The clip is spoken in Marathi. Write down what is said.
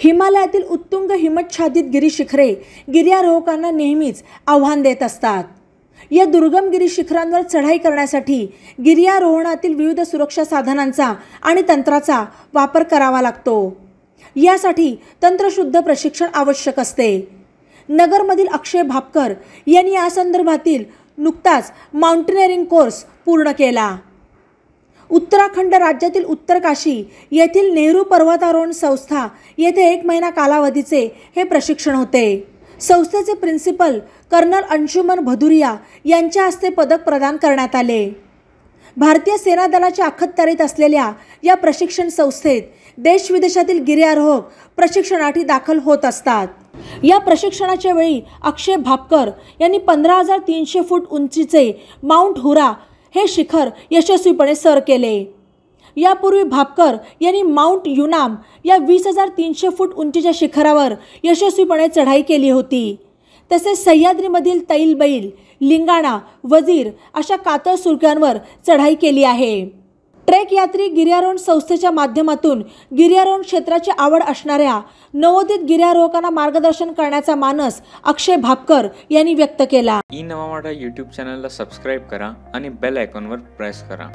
हिमालयातील उत्तुंग हिमच्छादित गिरीशिखरे गिर्यारोहकांना नेहमीच आव्हान देत असतात। या दुर्गम गिरीशिखरांवर चढाई करण्यासाठी गिर्यारोहणातील विविध सुरक्षा साधनांचा आणि तंत्राचा वापर करावा लागतो। यासाठी तंत्रशुद्ध प्रशिक्षण आवश्यक असते। नगरमधील अक्षय भापकर यांनी या संदर्भातील नुकताच माउंटेनिअरिंग कोर्स पूर्ण केला। उत्तराखंड राज्यातील उत्तरकाशी येथील नेहरू पर्वतारोहण संस्था येथे 1 महिना कालावधीचे हे प्रशिक्षण होते। संस्थेचे प्रिन्सिपल कर्नल अंशुमन भदुरिया यांच्या हस्ते पदक प्रदान करण्यात आले। भारतीय सेना दलाच्या अखत्यारीत असलेल्या या प्रशिक्षण संस्थेत देश विदेशातील गिर्यारोहक प्रशिक्षणासाठी दाखल होत असतात। या प्रशिक्षणाच्या वेळी अक्षय भापकर यांनी 15,300 फूट उंचीचे माउंट हुरा हे शिखर यशस्वीपणे सर केले। यापूर्वी भापकर यांनी माउंट युनाम या 20,300 फूट उंचीच्या शिखरावर यशस्वीपणे चढाई केली होती। तसेच सह्याद्रीमधील तैलबैल, लिंगाणा, वजीर अशा कातळ सुरक्यांवर चढाई केली आहे। ट्रेक यात्री गिर्यारोहण संस्थेच्या माध्यमातून गिर्यारोहण क्षेत्राची आवड असणाऱ्या नवोदित गिर्यारोहकांना मार्गदर्शन करण्याचा मानस अक्षय भापकर यांनी व्यक्त केला। ई नवा मराठा यूट्यूब चॅनलला सबस्क्राइब करा आणि बेल आयकॉनवर प्रेस करा।